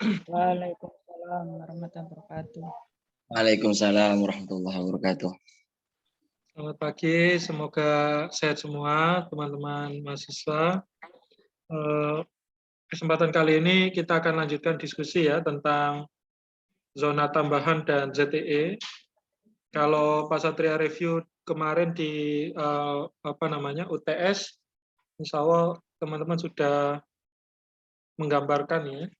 Waalaikumsalam warahmatullahi wabarakatuh. Waalaikumsalam warahmatullahi wabarakatuh. Selamat pagi, semoga sehat semua teman-teman mahasiswa. Kesempatan kali ini kita akan lanjutkan diskusi ya tentang zona tambahan dan ZTE. Kalau Pak Satria review kemarin di UTS, insya Allah teman-teman sudah menggambarkan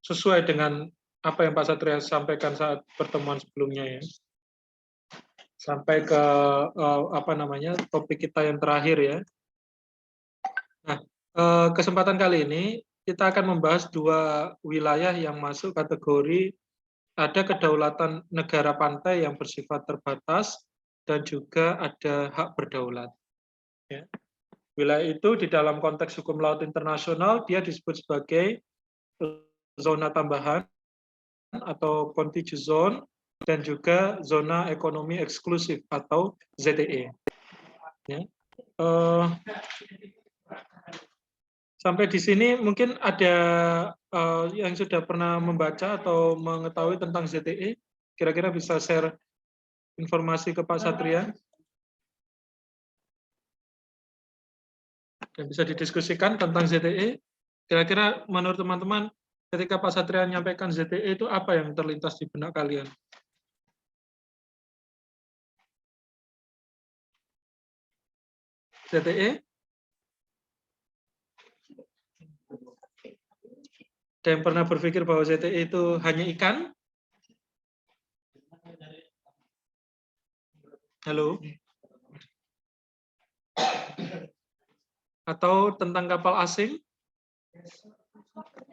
sesuai dengan apa yang Pak Satria sampaikan saat pertemuan sebelumnya ya. Sampai ke topik kita yang terakhir ya. Nah, kesempatan kali ini kita akan membahas dua wilayah yang masuk kategori ada kedaulatan negara pantai yang bersifat terbatas dan juga ada hak berdaulat. Ya. Wilayah itu di dalam konteks hukum laut internasional dia disebut sebagai zona tambahan atau contiguous zone dan juga zona ekonomi eksklusif atau ZTE. Ya. Sampai di sini mungkin ada yang sudah pernah membaca atau mengetahui tentang ZTE, kira-kira bisa share informasi ke Pak Satria dan bisa didiskusikan tentang ZTE. Kira-kira menurut teman-teman ketika Pak Satria menyampaikan ZTE itu apa yang terlintas di benak kalian? ZTE? Ada yang pernah berpikir bahwa ZTE itu hanya ikan? Halo? Atau tentang kapal asing?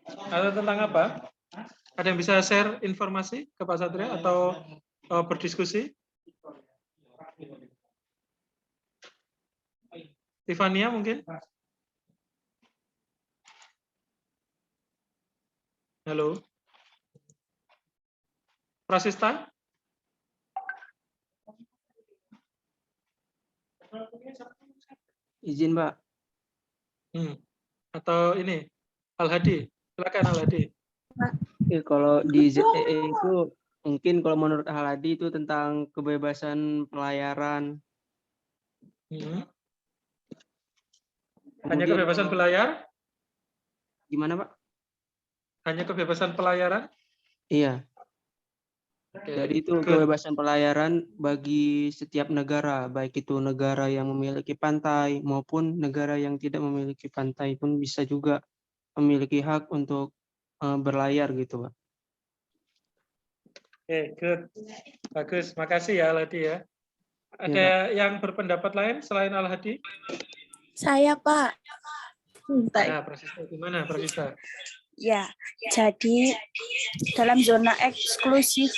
Atau tentang apa? Ada yang bisa share informasi ke Pak Satria atau berdiskusi? Tifania mungkin? Halo? Prasista? Izin, Mbak. Atau ini, Al-Hadi. Silakan Al-Hadi. Kalau di ZTE itu mungkin kalau menurut Al-Hadi itu tentang kebebasan pelayaran. Hanya kebebasan belayar? Gimana, Pak? Hanya kebebasan pelayaran? Iya. Jadi itu kebebasan pelayaran bagi setiap negara, baik itu negara yang memiliki pantai maupun negara yang tidak memiliki pantai pun bisa juga memiliki hak untuk berlayar gitu, Pak. Oke, good. Bagus, makasih ya Al-Hadi ya. Ada yang berpendapat lain selain Al-Hadi? Saya, Pak. Nah, Prasista gimana, Prasista? Ya, jadi dalam zona eksklusif,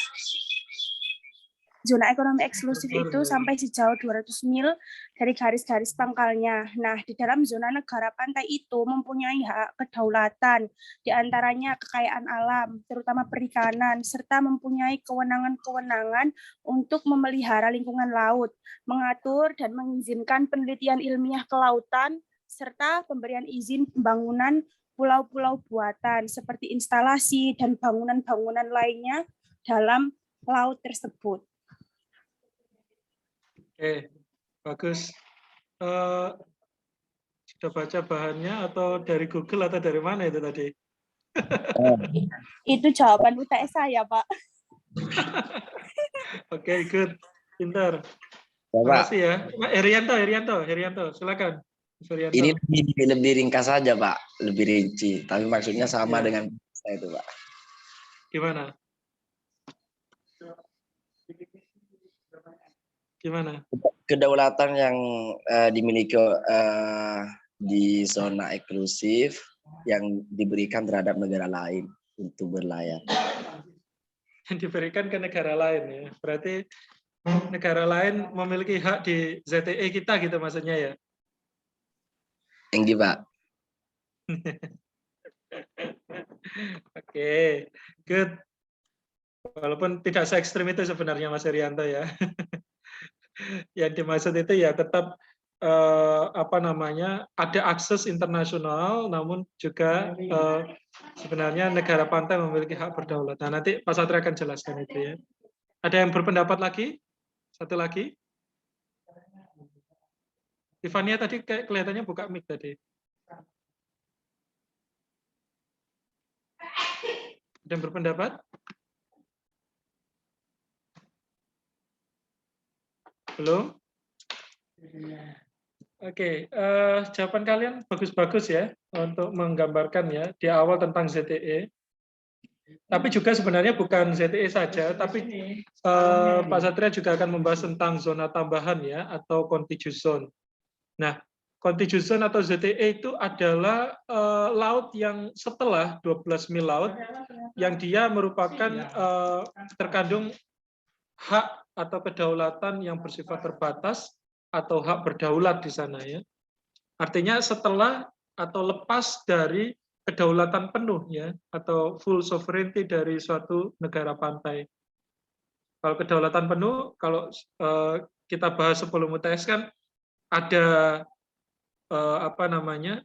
zona ekonomi eksklusif itu sampai sejauh 200 mil dari garis-garis pangkalnya. Nah, di dalam zona negara pantai itu mempunyai hak kedaulatan, diantaranya kekayaan alam, terutama perikanan, serta mempunyai kewenangan-kewenangan untuk memelihara lingkungan laut, mengatur dan mengizinkan penelitian ilmiah kelautan, serta pemberian izin pembangunan pulau-pulau buatan seperti instalasi dan bangunan-bangunan lainnya dalam laut tersebut. Oke, bagus. Sudah baca bahannya atau dari Google atau dari mana itu tadi? Itu jawaban UTS saya, Pak. Oke, good. Pintar. Terima kasih ya. Herianto, silakan. Ini lebih ringkas saja, Pak, lebih rinci. Tapi maksudnya sama dengan saya itu, Pak. Gimana? Kedaulatan yang dimiliki di zona eksklusif yang diberikan terhadap negara lain untuk berlayar. Yang diberikan ke negara lain ya. Berarti negara lain memiliki hak di ZTE kita gitu maksudnya ya? Tinggi, Pak. Oke, good. Walaupun tidak se-ekstrim itu sebenarnya Mas Herianto ya. Yang dimaksud itu ya tetap apa namanya, ada akses internasional, namun juga sebenarnya negara pantai memiliki hak berdaulat. Nah, nanti Pak Satria akan jelaskan itu ya. Ada yang berpendapat lagi? Satu lagi. Tivania tadi kayak kelihatannya buka mic tadi. Ada yang berpendapat? Belum? Oke, jawaban kalian bagus-bagus ya untuk menggambarkan ya di awal tentang ZTE. Tapi juga sebenarnya bukan ZTE saja, tapi Pak Satria juga akan membahas tentang zona tambahan ya atau contiguous zone. Nah, contiguous zone atau ZTE itu adalah laut yang setelah 12 mil laut yang dia merupakan terkandung hak atau kedaulatan yang bersifat terbatas atau hak berdaulat di sana ya. Artinya setelah atau lepas dari kedaulatan penuh ya atau full sovereignty dari suatu negara pantai. Kalau kedaulatan penuh, kalau kita bahas sebelum UTS kan ada apa namanya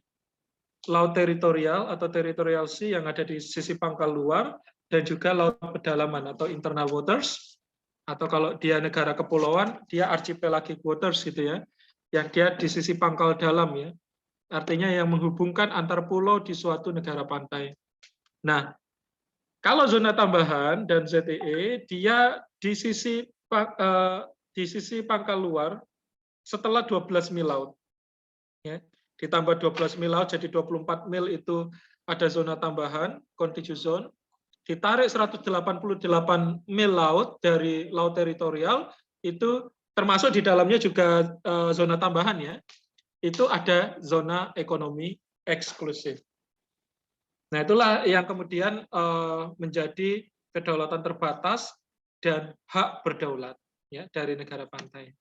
laut teritorial atau territorial sea yang ada di sisi pangkal luar dan juga laut pedalaman atau internal waters. Atau kalau dia negara kepulauan, dia archipelagic waters gitu ya, yang dia di sisi pangkal dalam ya, artinya yang menghubungkan antar pulau di suatu negara pantai. Nah, kalau zona tambahan dan ZTE, dia di sisi pangkal luar setelah 12 mil laut. Ya, ditambah 12 mil laut, jadi 24 mil itu ada zona tambahan, contiguous zone. Ditarik 188 mil laut dari laut teritorial, itu termasuk di dalamnya juga zona tambahan ya, itu ada zona ekonomi eksklusif. Nah itulah yang kemudian menjadi kedaulatan terbatas dan hak berdaulat ya dari negara pantai.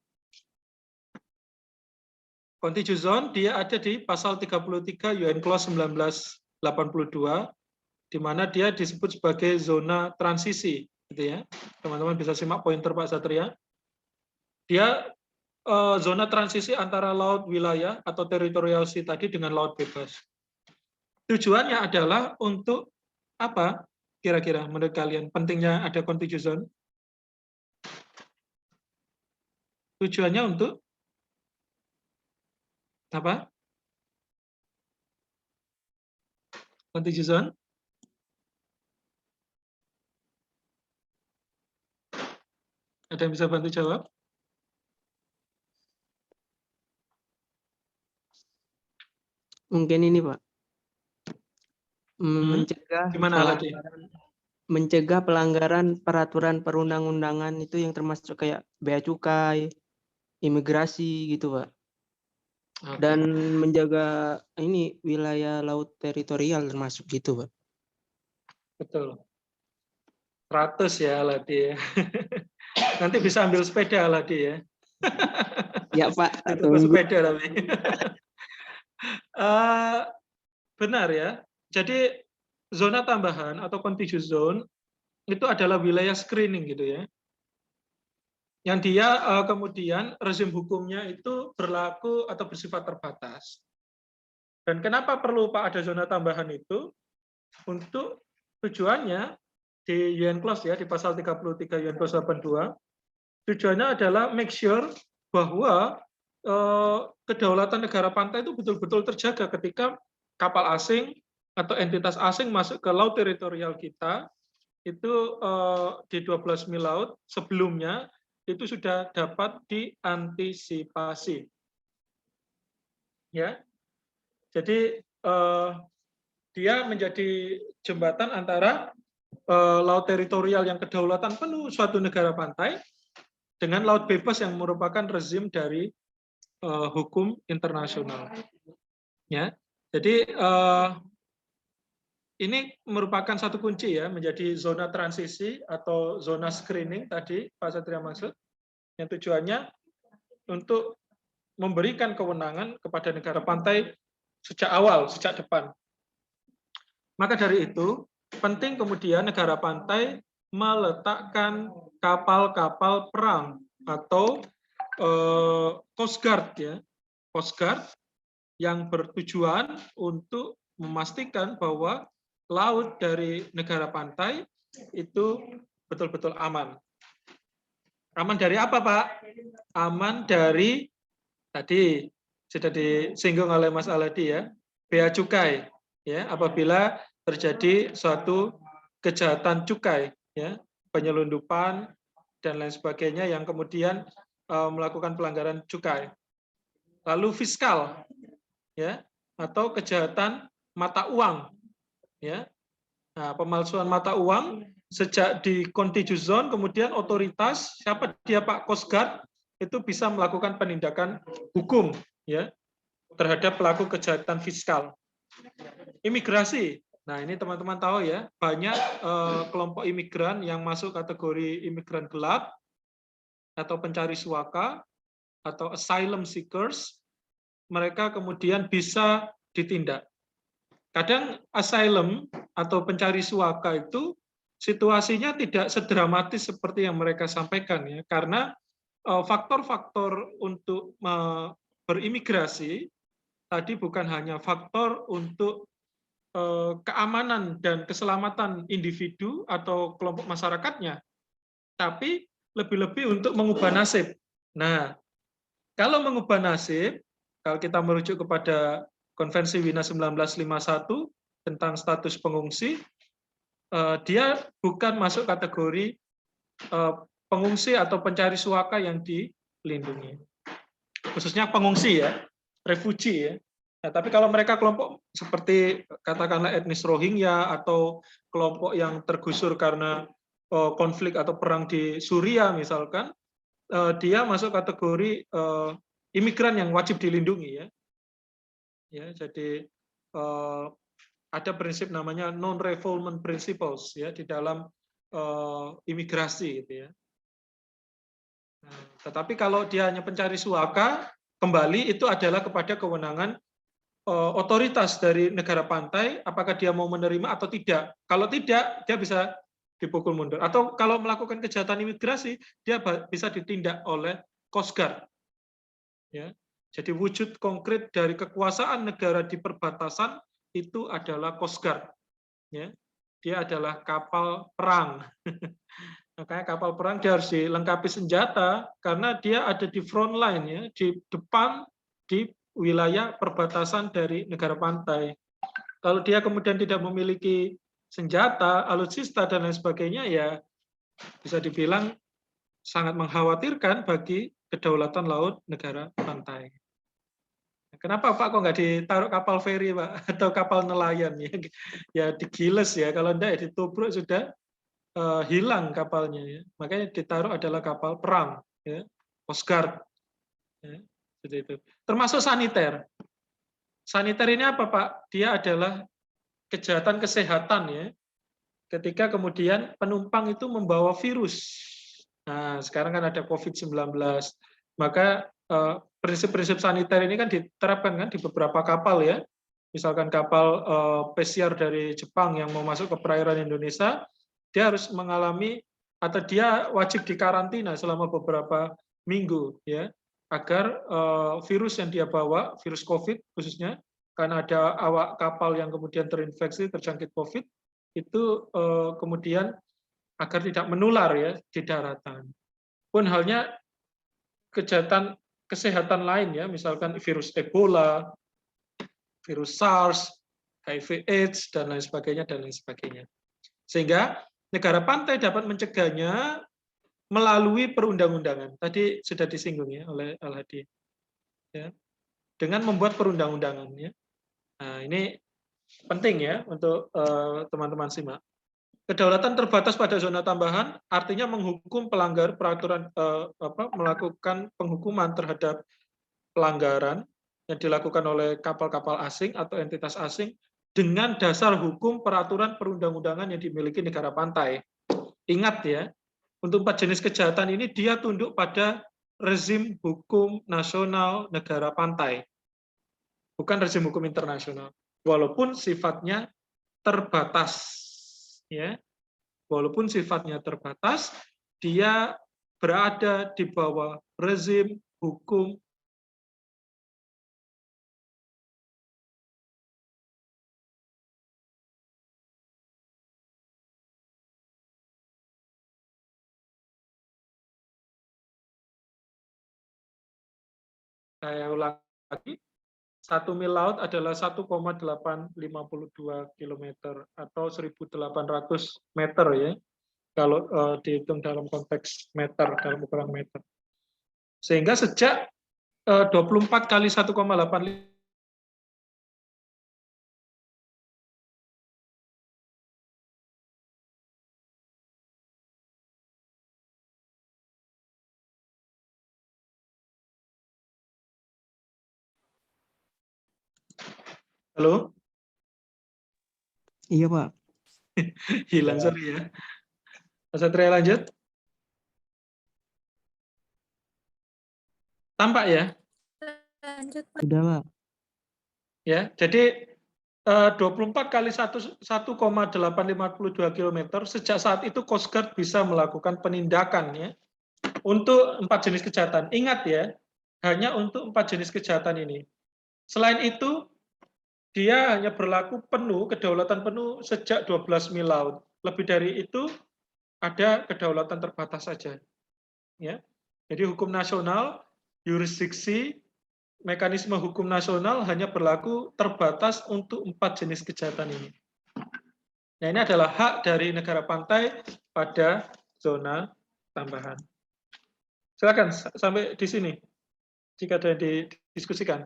Contiguous zone dia ada di pasal 33 UN Clause 1982, di mana dia disebut sebagai zona transisi, gitu ya. Teman-teman bisa simak pointer Pak Satria. Dia zona transisi antara laut wilayah atau teritorial sea tadi dengan laut bebas. Tujuannya adalah untuk apa? Kira-kira menurut kalian pentingnya ada contiguous zone? Tujuannya untuk apa? Contiguous zone? Ada yang bisa bantu jawab? Mungkin ini Pak, mencegah pelanggaran peraturan perundang-undangan itu yang termasuk kayak bea cukai, imigrasi gitu Pak. Oke. Dan menjaga ini wilayah laut teritorial termasuk gitu Pak. Betul. 100 ya Aladi ya. Nanti bisa ambil sepeda Aladi ya. Ya Pak, Itu sepeda tapi. Benar ya. Jadi zona tambahan atau contiguous zone itu adalah wilayah screening gitu ya. Yang dia kemudian rezim hukumnya itu berlaku atau bersifat terbatas. Dan kenapa perlu Pak ada zona tambahan itu? Untuk tujuannya di UN Clause ya, di pasal 33 UN Clause 82, tujuannya adalah make sure bahwa kedaulatan negara pantai itu betul-betul terjaga ketika kapal asing atau entitas asing masuk ke laut teritorial kita, itu di 12 mil laut sebelumnya itu sudah dapat diantisipasi. Ya. Jadi dia menjadi jembatan antara laut teritorial yang kedaulatan penuh suatu negara pantai dengan laut bebas yang merupakan rezim dari hukum internasional. Ya, jadi ini merupakan satu kunci ya menjadi zona transisi atau zona screening tadi Pak Satria maksud, yang tujuannya untuk memberikan kewenangan kepada negara pantai sejak awal, sejak depan. Maka dari itu, penting kemudian negara pantai meletakkan kapal-kapal perang atau Coast Guard ya, Coast Guard yang bertujuan untuk memastikan bahwa laut dari negara pantai itu betul-betul aman. Aman dari apa, Pak? Aman dari tadi sudah disinggung oleh Mas Aladi ya, bea cukai ya, apabila terjadi suatu kejahatan cukai ya, penyelundupan dan lain sebagainya yang kemudian melakukan pelanggaran cukai. Lalu fiskal ya, atau kejahatan mata uang ya. Nah, pemalsuan mata uang sejak di contiguous zone, kemudian otoritas siapa dia Pak Coast Guard itu bisa melakukan penindakan hukum ya terhadap pelaku kejahatan fiskal. Imigrasi. Nah, ini teman-teman tahu ya, banyak kelompok imigran yang masuk kategori imigran gelap atau pencari suaka atau asylum seekers, mereka kemudian bisa ditindak. Kadang asylum atau pencari suaka itu situasinya tidak sedramatis seperti yang mereka sampaikan ya, karena faktor-faktor untuk berimigrasi tadi bukan hanya faktor untuk keamanan dan keselamatan individu atau kelompok masyarakatnya, tapi lebih-lebih untuk mengubah nasib. Nah, kalau mengubah nasib, kalau kita merujuk kepada Konvensi Wina 1951 tentang status pengungsi, dia bukan masuk kategori pengungsi atau pencari suaka yang dilindungi. Khususnya pengungsi ya, refugee ya. Nah, tapi kalau mereka kelompok seperti katakanlah etnis Rohingya atau kelompok yang tergusur karena konflik atau perang di Suriah misalkan, dia masuk kategori imigran yang wajib dilindungi ya. Ya, jadi ada prinsip namanya non-refoulement principles ya di dalam imigrasi gitu ya. Nah, tetapi kalau dia hanya pencari suaka, kembali itu adalah kepada kewenangan otoritas dari negara pantai, apakah dia mau menerima atau tidak. Kalau tidak, dia bisa dipukul mundur. Atau kalau melakukan kejahatan imigrasi, dia bisa ditindak oleh Coast Guard. Ya. Jadi wujud konkret dari kekuasaan negara di perbatasan itu adalah Coast Guard. Ya. Dia adalah kapal perang. Makanya kapal perang dia harus dilengkapi senjata karena dia ada di front line ya, di depan di wilayah perbatasan dari negara pantai. Kalau dia kemudian tidak memiliki senjata, alutsista dan lain sebagainya ya bisa dibilang sangat mengkhawatirkan bagi kedaulatan laut negara pantai. Kenapa Pak kok nggak ditaruh kapal feri Pak atau kapal nelayan ya? Ya digiles ya, kalau enggak ya ditubruk sudah hilang kapalnya ya. Makanya ditaruh adalah kapal perang ya, Coast Guard. Ya, seperti itu. Termasuk saniter. Saniter ini apa Pak? Dia adalah kejahatan kesehatan ya. Ketika kemudian penumpang itu membawa virus. Nah, sekarang kan ada COVID-19. Maka prinsip-prinsip saniter ini kan diterapkan kan di beberapa kapal ya. Misalkan kapal pesiar dari Jepang yang mau masuk ke perairan Indonesia, dia harus mengalami atau dia wajib dikarantina selama beberapa minggu ya, agar virus yang dia bawa, virus COVID khususnya, karena ada awak kapal yang kemudian terinfeksi, terjangkit COVID, itu kemudian agar tidak menular ya di daratan. Pun halnya kejahatan kesehatan lain ya, misalkan virus Ebola, virus SARS, HIV/AIDS dan lain sebagainya dan lain sebagainya. Sehingga negara pantai dapat mencegahnya melalui perundang-undangan. Tadi sudah disinggung ya oleh Al-Hadi. Ya. Dengan membuat perundang-undangan ya. Nah, ini penting ya untuk teman-teman simak. Kedaulatan terbatas pada zona tambahan artinya menghukum pelanggar peraturan melakukan penghukuman terhadap pelanggaran yang dilakukan oleh kapal-kapal asing atau entitas asing dengan dasar hukum peraturan perundang-undangan yang dimiliki negara pantai. Ingat ya, untuk 4 jenis kejahatan ini dia tunduk pada rezim hukum nasional negara pantai. Bukan rezim hukum internasional. Walaupun sifatnya terbatas. Ya, walaupun sifatnya terbatas, dia berada di bawah rezim hukum Saya ulang lagi, 1 mil laut adalah 1,852 km atau 1.800 meter ya, kalau dihitung dalam konteks meter, dalam ukuran meter. Sehingga sejak 24 kali 1,85 Halo? Iya, Pak. Hilang, sorry ya. Mas Satria lanjut. Tampak ya? Lanjut. Sudah, Pak. Ya, jadi 24 kali 1,852 km, sejak saat itu Coast Guard bisa melakukan penindakan ya untuk 4 jenis kejahatan. Ingat ya, hanya untuk 4 jenis kejahatan ini. Selain itu, dia hanya berlaku penuh, kedaulatan penuh sejak 12 mil laut. Lebih dari itu, ada kedaulatan terbatas saja. Ya. Jadi hukum nasional, yurisdiksi, mekanisme hukum nasional hanya berlaku terbatas untuk 4 jenis kejahatan ini. Nah, ini adalah hak dari negara pantai pada zona tambahan. Silakan sampai di sini, jika ada yang didiskusikan.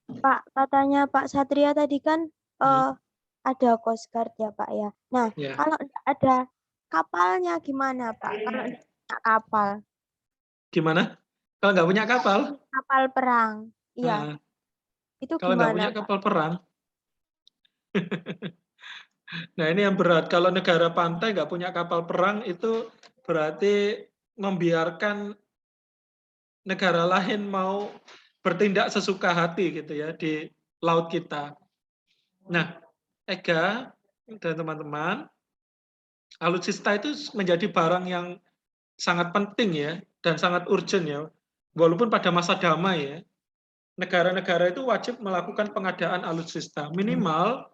Pak, katanya Pak Satria tadi kan ada Coast Guard ya Pak ya. Nah, Ya. kalau ada kapalnya gimana Pak? Kalau ada kapal? Gimana? Kalau nggak punya kapal? Kapal perang, iya. Nah, Itu kalau nggak gimana punya Pak? kapal perang. Nah, ini yang berat. Kalau negara pantai nggak punya kapal perang, itu berarti membiarkan negara lain mau bertindak sesuka hati gitu ya di laut kita. Nah, Ega dan teman-teman, alutsista itu menjadi barang yang sangat penting ya dan sangat urgent ya. Walaupun pada masa damai ya, negara-negara itu wajib melakukan pengadaan alutsista. Minimal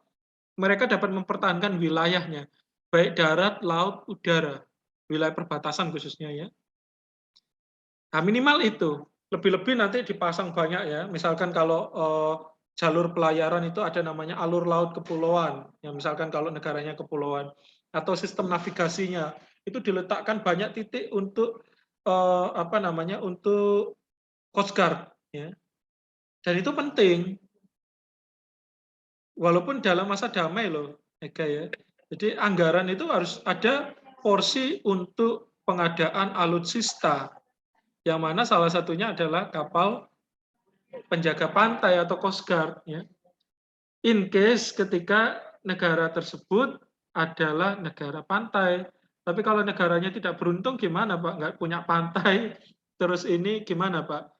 mereka dapat mempertahankan wilayahnya, baik darat, laut, udara, wilayah perbatasan khususnya ya. Nah, minimal itu. Lebih-lebih nanti dipasang banyak ya. Misalkan kalau jalur pelayaran itu ada namanya alur laut kepulauan. Ya, misalkan kalau negaranya kepulauan. Atau sistem navigasinya. Itu diletakkan banyak titik untuk untuk Coast Guard. Ya. Dan itu penting. Walaupun dalam masa damai loh, Eka ya. Jadi anggaran itu harus ada porsi untuk pengadaan alutsista. Yang mana salah satunya adalah kapal penjaga pantai atau Coast Guard. Ya. In case ketika negara tersebut adalah negara pantai. Tapi kalau negaranya tidak beruntung gimana Pak? Nggak punya pantai, terus ini gimana Pak?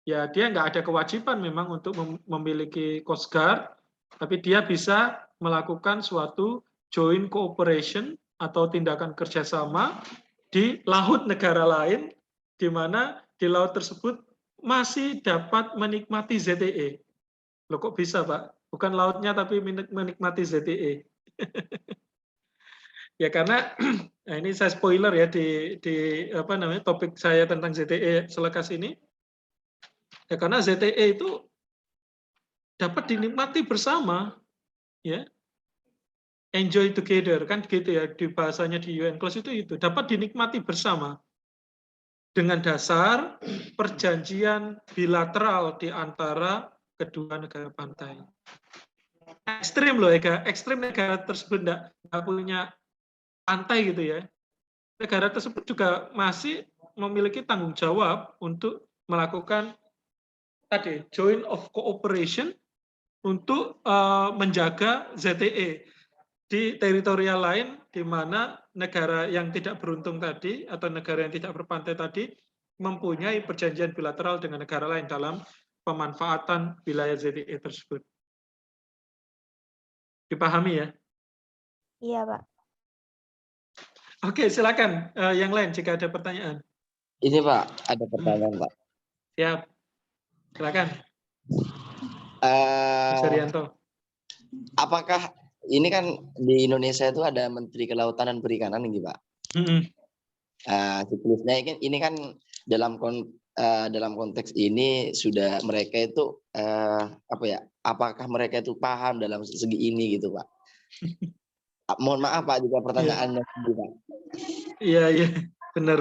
Ya dia nggak ada kewajiban memang untuk memiliki Coast Guard, tapi dia bisa melakukan suatu joint cooperation atau tindakan kerjasama di laut negara lain, di mana di laut tersebut masih dapat menikmati ZTE. Loh kok bisa Pak? Bukan lautnya tapi menikmati ZTE. Ya karena nah ini saya spoiler ya di topik saya tentang ZTE selekas ini. Ya karena ZTE itu dapat dinikmati bersama, ya. Enjoy together kan gitu ya di bahasanya di UNCLOS itu dapat dinikmati bersama dengan dasar perjanjian bilateral di antara kedua negara pantai. Ekstrim loh Eka, ekstrim negara tersebut nggak punya pantai gitu ya. Negara tersebut juga masih memiliki tanggung jawab untuk melakukan tadi joint of cooperation untuk menjaga ZTE di teritorial lain di mana negara yang tidak beruntung tadi atau negara yang tidak berpantai tadi mempunyai perjanjian bilateral dengan negara lain dalam pemanfaatan wilayah ZTE tersebut. Dipahami ya? Iya Pak. Oke, silakan yang lain jika ada pertanyaan. Ini Pak, ada pertanyaan Pak. Siap. Silakan. Mas Arianto. Apakah ini kan di Indonesia itu ada Menteri Kelautan dan Perikanan ini Pak. Siklusnya ini kan dalam dalam konteks ini sudah mereka itu apa ya? Apakah mereka itu paham dalam segi ini gitu, Pak? Mohon maaf Pak, juga pertanyaannya sendiri, Pak. Iya, benar.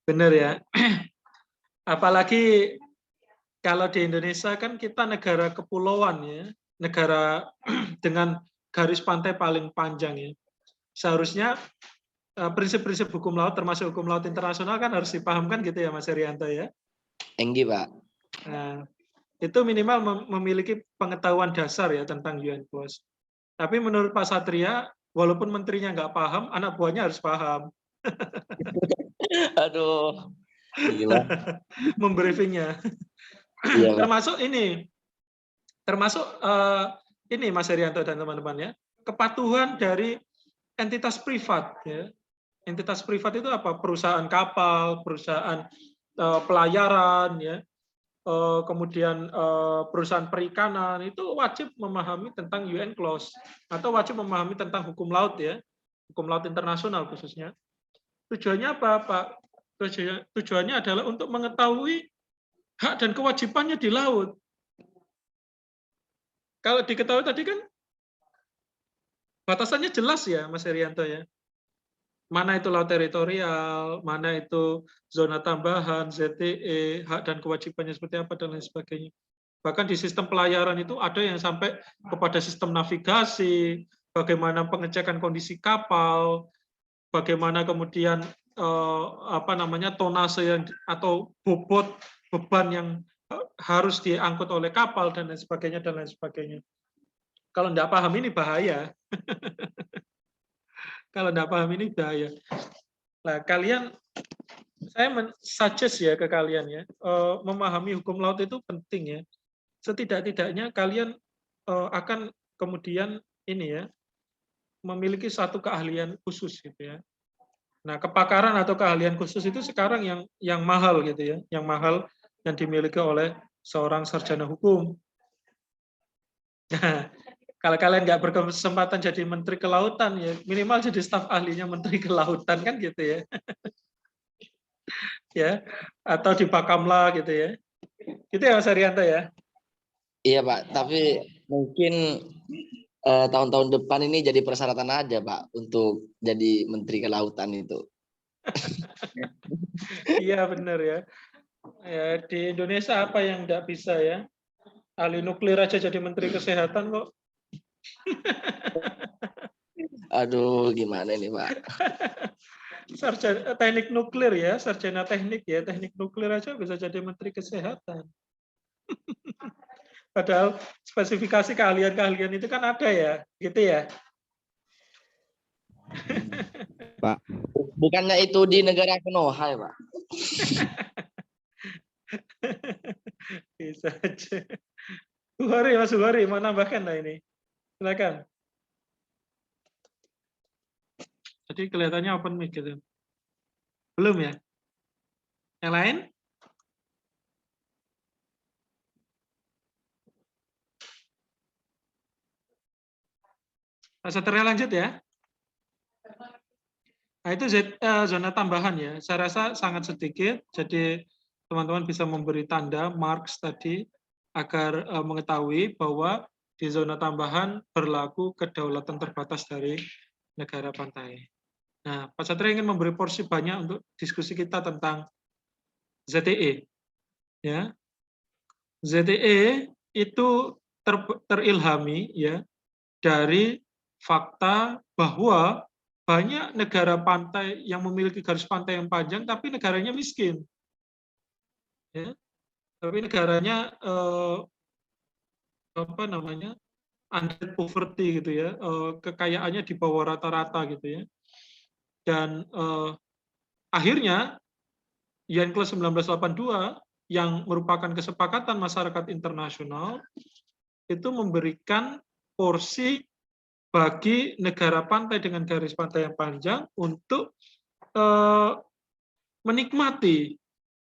Benar ya. Apalagi kalau di Indonesia kan kita negara kepulauan ya, negara dengan garis pantai paling panjang ya. Seharusnya prinsip-prinsip hukum laut termasuk hukum laut internasional kan harus dipahamkan gitu ya Mas Herianto ya. Enggi Pak. Nah, itu minimal memiliki pengetahuan dasar ya tentang UNCLOS. Tapi menurut Pak Satria, walaupun menterinya nggak paham, anak buahnya harus paham. Aduh, gila. Membriefingnya. Iya, Pak. Termasuk ini Mas Herianto dan teman-teman ya, kepatuhan dari entitas privat ya. Entitas privat itu apa? Perusahaan kapal, perusahaan pelayaran ya. Kemudian perusahaan perikanan itu wajib memahami tentang UNCLOS atau wajib memahami tentang hukum laut ya, hukum laut internasional khususnya. Tujuannya apa, Pak? Tujuannya adalah untuk mengetahui hak dan kewajibannya di laut. Kalau diketahui tadi kan batasannya jelas ya, Mas Herianto ya. Mana itu laut teritorial, mana itu zona tambahan, ZTE, hak dan kewajibannya seperti apa, dan lain sebagainya. Bahkan di sistem pelayaran itu ada yang sampai kepada sistem navigasi, bagaimana pengecekan kondisi kapal, bagaimana kemudian tonase yang atau bobot beban yang harus diangkut oleh kapal, dan lain sebagainya, dan lain sebagainya. Kalau tidak paham ini bahaya. Kalau tidak paham ini bahaya. Nah, saya suggest ya ke kalian ya, memahami hukum laut itu penting ya. Setidak-tidaknya kalian akan kemudian ini ya, memiliki satu keahlian khusus gitu ya. Nah, kepakaran atau keahlian khusus itu sekarang yang mahal gitu ya, yang mahal yang dimiliki oleh seorang sarjana hukum. Nah, kalau kalian nggak berkesempatan jadi menteri kelautan, ya minimal jadi staf ahlinya menteri kelautan kan gitu ya. Ya, atau di Bakamla gitu ya. Gitu ya Mas Herianto ya. Iya Pak, tapi mungkin tahun-tahun depan ini jadi persyaratan aja Pak untuk jadi menteri kelautan itu. Iya benar ya. Ya, di Indonesia apa yang nggak bisa ya? Ahli nuklir aja jadi menteri kesehatan kok. Aduh, gimana ini Pak? Sarjana teknik nuklir ya, sarjana teknik ya, teknik nuklir aja bisa jadi menteri kesehatan. Padahal spesifikasi keahlian-keahlian itu kan ada ya, gitu ya. Pak, bukannya itu di negara Konoha ya Pak? Bisa aja. Mas Buhari, mau nambahkan lah ini. Silakan. Jadi kelihatannya open mic gitu. Belum ya? Yang lain? Pak Satria lanjut ya. Nah, itu zona tambahan ya. Saya rasa sangat sedikit. Jadi teman-teman bisa memberi tanda, marks tadi, agar mengetahui bahwa di zona tambahan berlaku kedaulatan terbatas dari negara pantai. Nah, Pak Satria ingin memberi porsi banyak untuk diskusi kita tentang ZTE. Ya, ZTE itu terilhami ya dari fakta bahwa banyak negara pantai yang memiliki garis pantai yang panjang, tapi negaranya miskin. Ya, tapi negaranya under poverty gitu ya, kekayaannya di bawah rata-rata gitu ya. Dan akhirnya UNCLOS 1982 yang merupakan kesepakatan masyarakat internasional itu memberikan porsi bagi negara pantai dengan garis pantai yang panjang untuk menikmati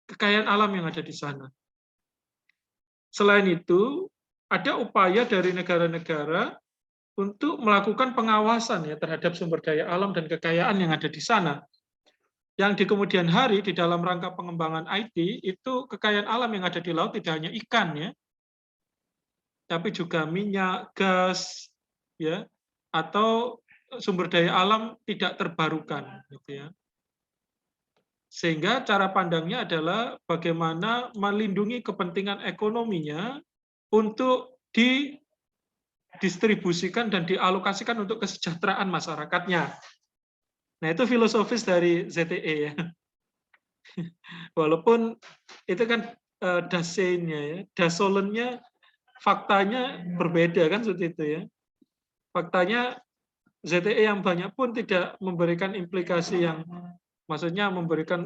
kekayaan alam yang ada di sana. Selain itu, ada upaya dari negara-negara untuk melakukan pengawasan ya terhadap sumber daya alam dan kekayaan yang ada di sana. yang di kemudian hari di dalam rangka pengembangan IT itu kekayaan alam yang ada di laut tidak hanya ikan ya, tapi juga minyak, gas, ya, atau sumber daya alam tidak terbarukan, gitu ya. Sehingga cara pandangnya adalah bagaimana melindungi kepentingan ekonominya untuk didistribusikan dan dialokasikan untuk kesejahteraan masyarakatnya. Nah, itu filosofis dari ZTE ya. Walaupun itu kan dasennya ya, dasolennya faktanya berbeda kan seperti itu ya. Faktanya ZTE yang banyak pun tidak memberikan implikasi yang maksudnya memberikan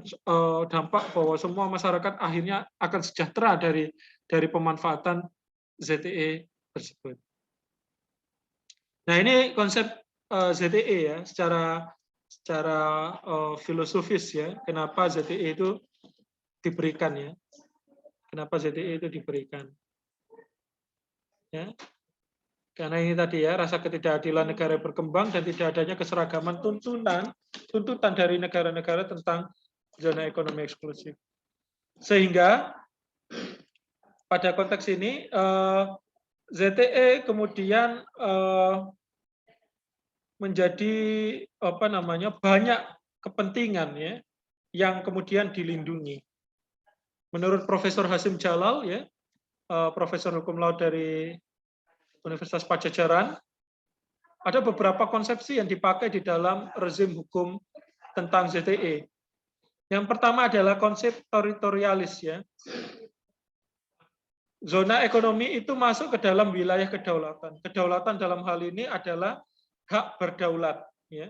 dampak bahwa semua masyarakat akhirnya akan sejahtera dari pemanfaatan ZTE tersebut. Nah, ini konsep ZTE ya, secara filosofis ya, kenapa ZTE itu diberikan ya. Kenapa ZTE itu diberikan. Ya. Karena ini tadi ya, rasa ketidakadilan negara berkembang dan tidak adanya keseragaman tuntutan dari negara-negara tentang zona ekonomi eksklusif. Sehingga pada konteks ini ZTE kemudian menjadi banyak kepentingan ya yang kemudian dilindungi. Menurut Profesor Hasim Jalal ya, Profesor Hukum Laut dari Universitas Padjadjaran, ada beberapa konsepsi yang dipakai di dalam rezim hukum tentang ZTE. Yang pertama adalah konsep teritorialis ya. Zona ekonomi itu masuk ke dalam wilayah kedaulatan. Kedaulatan dalam hal ini adalah hak berdaulat ya.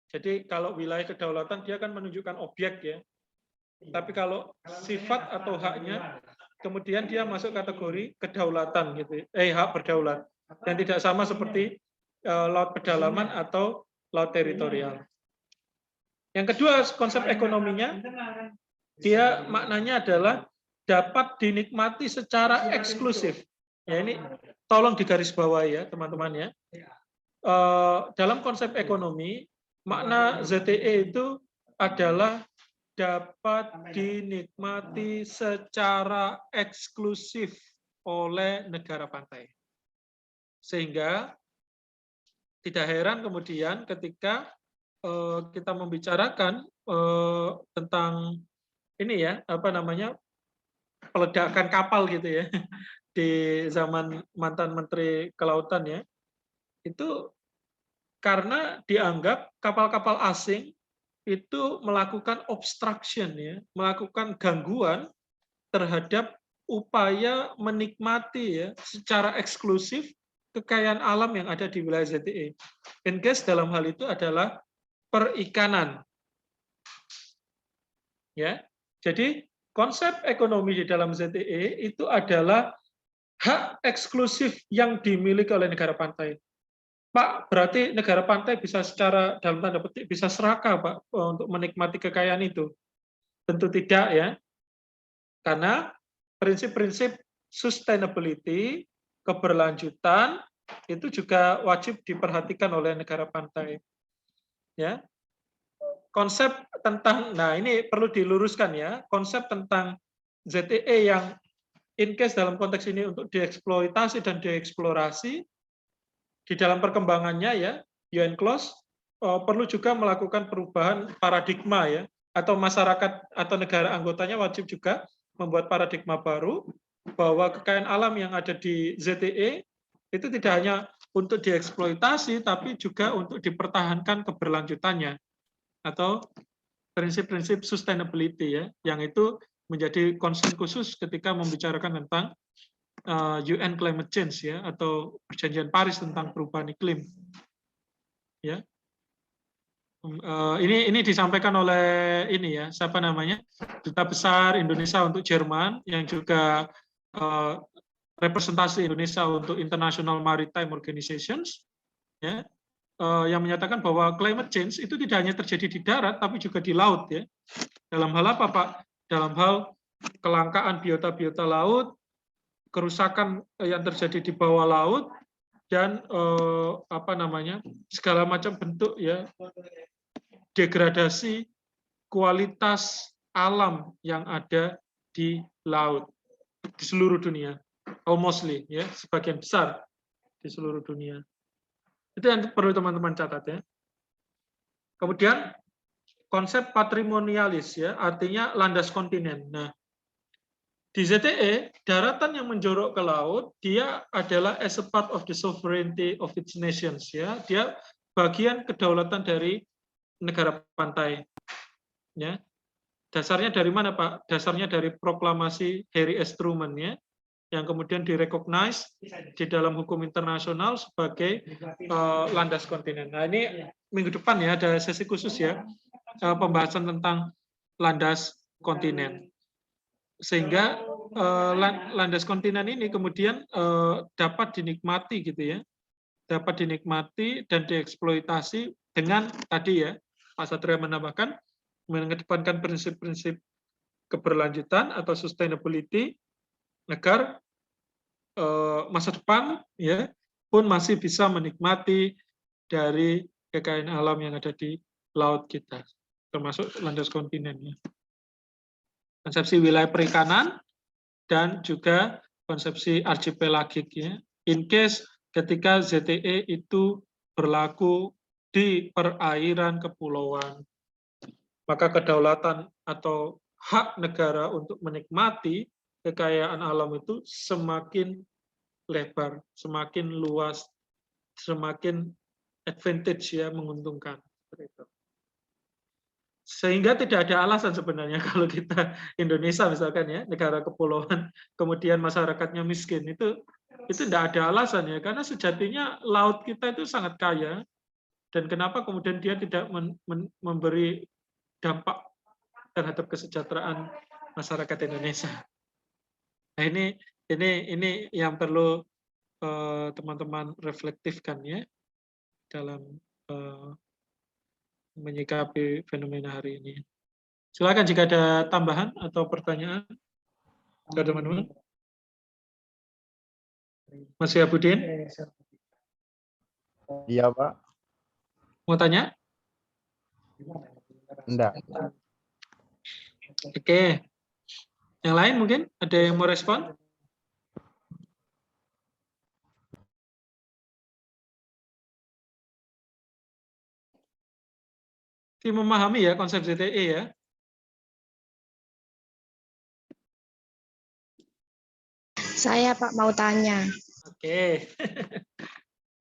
Jadi kalau wilayah kedaulatan dia kan menunjukkan objek ya. Tapi kalau sifat atau haknya kemudian dia masuk kategori kedaulatan gitu. Hak berdaulat. Dan tidak sama seperti laut pedalaman atau laut teritorial. Yang kedua, konsep ekonominya dia maknanya adalah dapat dinikmati secara eksklusif. Ya, ini tolong digarisbawahi ya, teman-teman ya. Dalam konsep ekonomi, makna ZTE itu adalah dapat dinikmati secara eksklusif oleh negara pantai. Sehingga tidak heran kemudian ketika kita membicarakan tentang ini ya, peledakan kapal gitu ya, di zaman mantan Menteri Kelautan ya, itu karena dianggap kapal-kapal asing itu melakukan obstruction ya, melakukan gangguan terhadap upaya menikmati ya secara eksklusif kekayaan alam yang ada di wilayah ZTE. In case dalam hal itu adalah perikanan. Ya. Jadi konsep ekonomi di dalam ZTE itu adalah hak eksklusif yang dimiliki oleh negara pantai. Pak, berarti negara pantai bisa secara dalam tanda petik bisa serakah Pak untuk menikmati kekayaan itu? Tentu tidak ya. Karena prinsip-prinsip sustainability, keberlanjutan itu juga wajib diperhatikan oleh negara pantai. Ya. Konsep tentang, nah ini perlu diluruskan ya, konsep tentang ZTE yang in case dalam konteks ini untuk dieksploitasi dan dieksplorasi, di dalam perkembangannya ya, UNCLOS perlu juga melakukan perubahan paradigma ya, atau masyarakat atau negara anggotanya wajib juga membuat paradigma baru bahwa kekayaan alam yang ada di ZTE itu tidak hanya untuk dieksploitasi tapi juga untuk dipertahankan keberlanjutannya atau prinsip-prinsip sustainability ya, yang itu menjadi concern khusus ketika membicarakan tentang UN Climate Change ya, atau Perjanjian Paris tentang perubahan iklim. Ya. Ini disampaikan oleh ini ya, siapa namanya? Duta Besar Indonesia untuk Jerman yang juga representasi Indonesia untuk International Maritime Organizations ya. Yang menyatakan bahwa climate change itu tidak hanya terjadi di darat tapi juga di laut ya. Dalam hal apa, Pak? Dalam hal kelangkaan biota-biota laut, kerusakan yang terjadi di bawah laut, dan segala macam bentuk ya degradasi kualitas alam yang ada di laut di seluruh dunia, mostly ya, sebagian besar di seluruh dunia. Itu yang perlu teman-teman catat ya. Kemudian konsep patrimonialis ya, artinya landas kontinen. Nah, di ZTE daratan yang menjorok ke laut dia adalah as a part of the sovereignty of its nations ya. Dia bagian kedaulatan dari negara pantai. Ya. Dasarnya dari mana, Pak? Dasarnya dari proklamasi Harry S. Truman ya, yang kemudian direcognize di dalam hukum internasional sebagai landas kontinen. Nah, ini minggu depan ya ada sesi khusus ya, pembahasan tentang landas kontinen. Sehingga landas kontinen ini kemudian dapat dinikmati gitu ya, dapat dinikmati dan dieksploitasi dengan tadi ya, Pak Satria menambahkan mengedepankan prinsip-prinsip keberlanjutan atau sustainability agar masa depan ya pun masih bisa menikmati dari kekayaan alam yang ada di laut kita, termasuk landas kontinen ya. Konsepsi wilayah perikanan dan juga konsepsi archipelagik ya. In case ketika ZTE itu berlaku di perairan kepulauan, maka kedaulatan atau hak negara untuk menikmati kekayaan alam itu semakin lebar, semakin luas, semakin advantage ya, menguntungkan. Sehingga tidak ada alasan sebenarnya kalau kita Indonesia misalkan ya, negara kepulauan, kemudian masyarakatnya miskin, itu tidak ada alasan ya, karena sejatinya laut kita itu sangat kaya, dan kenapa kemudian dia tidak memberi dampak terhadap kesejahteraan masyarakat Indonesia. Nah, ini yang perlu teman-teman reflektifkan ya dalam menyikapi fenomena hari ini. Silakan jika ada tambahan atau pertanyaan dari teman-teman. Mas Yabudin? Iya, Pak. Mau tanya? Enggak. Oke. Yang lain mungkin ada yang mau respon? Memahami ya konsep ZTE ya. Saya Pak mau tanya. Oke.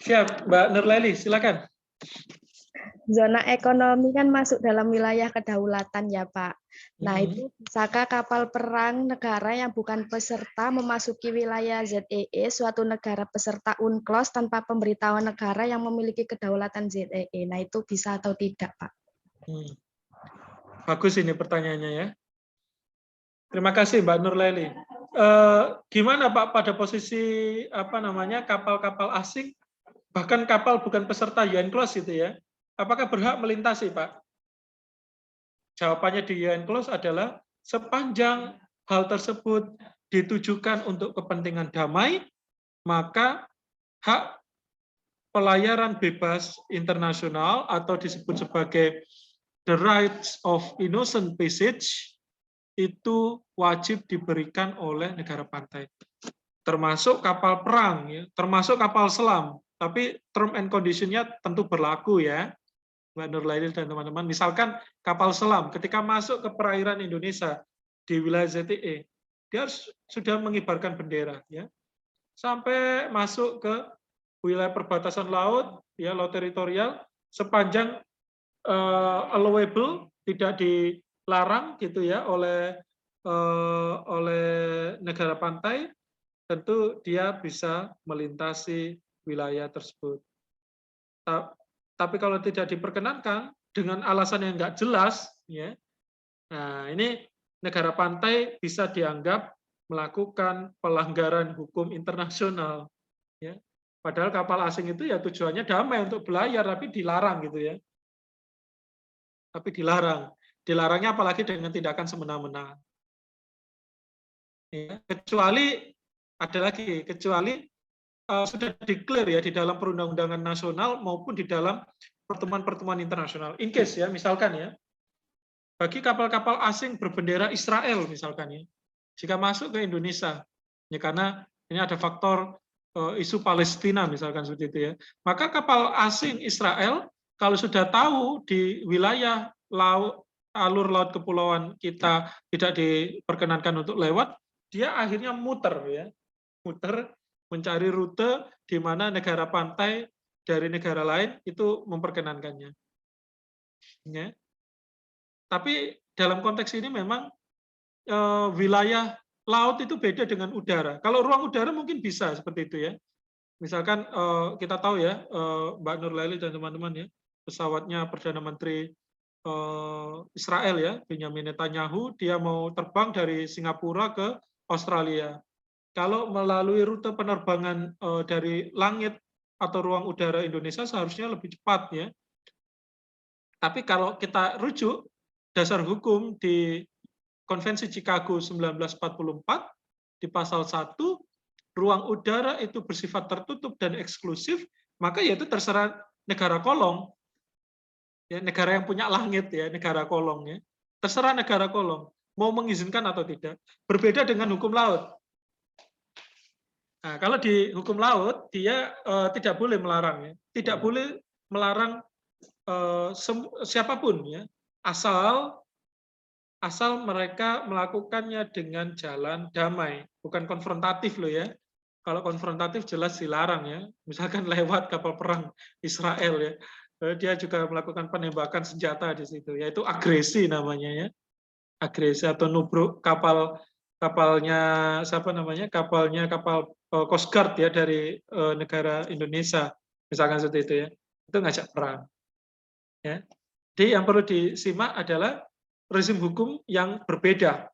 Siap, Mbak Nurlaili, silakan. Zona ekonomi kan masuk dalam wilayah kedaulatan ya Pak. Nah itu bisakah kapal perang negara yang bukan peserta memasuki wilayah ZEE, suatu negara peserta UNCLOS tanpa pemberitahuan negara yang memiliki kedaulatan ZEE? Nah itu bisa atau tidak Pak? Bagus ini pertanyaannya ya. Terima kasih Mbak Nurlaili. Gimana Pak pada posisi kapal-kapal asing, bahkan kapal bukan peserta UNCLOS itu ya? Apakah berhak melintasi, Pak? Jawabannya di UNCLOS adalah sepanjang hal tersebut ditujukan untuk kepentingan damai, maka hak pelayaran bebas internasional atau disebut sebagai the rights of innocent passage itu wajib diberikan oleh negara pantai. Termasuk kapal perang, ya, termasuk kapal selam. Tapi term and condition-nya tentu berlaku ya. Mbak Nurlaili dan teman-teman, misalkan kapal selam ketika masuk ke perairan Indonesia di wilayah ZTE, dia harus sudah mengibarkan bendera, ya, sampai masuk ke wilayah perbatasan laut, ya, laut teritorial, sepanjang allowable, tidak dilarang gitu ya oleh negara pantai, tentu dia bisa melintasi wilayah tersebut. Tapi kalau tidak diperkenankan dengan alasan yang nggak jelas, ya, nah ini negara pantai bisa dianggap melakukan pelanggaran hukum internasional. Ya. Padahal kapal asing itu ya tujuannya damai untuk berlayar, tapi dilarang gitu ya. Tapi dilarang. Dilarangnya apalagi dengan tindakan semena-mena. Ya. Kecuali sudah declare ya di dalam perundang-undangan nasional maupun di dalam pertemuan-pertemuan internasional. In case ya, misalkan ya, bagi kapal-kapal asing berbendera Israel misalkan ya, jika masuk ke Indonesia, ya karena ini ada faktor isu Palestina misalkan seperti itu ya, maka kapal asing Israel kalau sudah tahu di wilayah laut, alur laut kepulauan kita tidak diperkenankan untuk lewat, dia akhirnya muter ya, muter mencari rute di mana negara pantai dari negara lain itu memperkenankannya. Ya. Tapi dalam konteks ini memang wilayah laut itu beda dengan udara. Kalau ruang udara mungkin bisa seperti itu ya. Misalkan kita tahu ya, Mbak Nurlaili dan teman-teman ya, pesawatnya Perdana Menteri Israel ya, Benjamin Netanyahu, dia mau terbang dari Singapura ke Australia. Kalau melalui rute penerbangan dari langit atau ruang udara Indonesia seharusnya lebih cepat ya. Tapi kalau kita rujuk dasar hukum di Konvensi Chicago 1944 di pasal 1, ruang udara itu bersifat tertutup dan eksklusif, maka yaitu terserah negara kolong. Ya, negara yang punya langit ya, negara kolong ya. Terserah negara kolong mau mengizinkan atau tidak. Berbeda dengan hukum laut. Nah, kalau di hukum laut dia tidak boleh melarang ya. Tidak boleh melarang siapapun ya, asal mereka melakukannya dengan jalan damai, bukan konfrontatif loh ya. Kalau konfrontatif jelas dilarang ya. Misalkan lewat kapal perang Israel ya, dia juga melakukan penembakan senjata di situ, yaitu agresi namanya ya, agresi atau nubruk kapalnya siapa namanya, kapal Coast Guard ya dari negara Indonesia, misalkan seperti itu ya, itu ngajak perang. Ya. Jadi yang perlu disimak adalah rezim hukum yang berbeda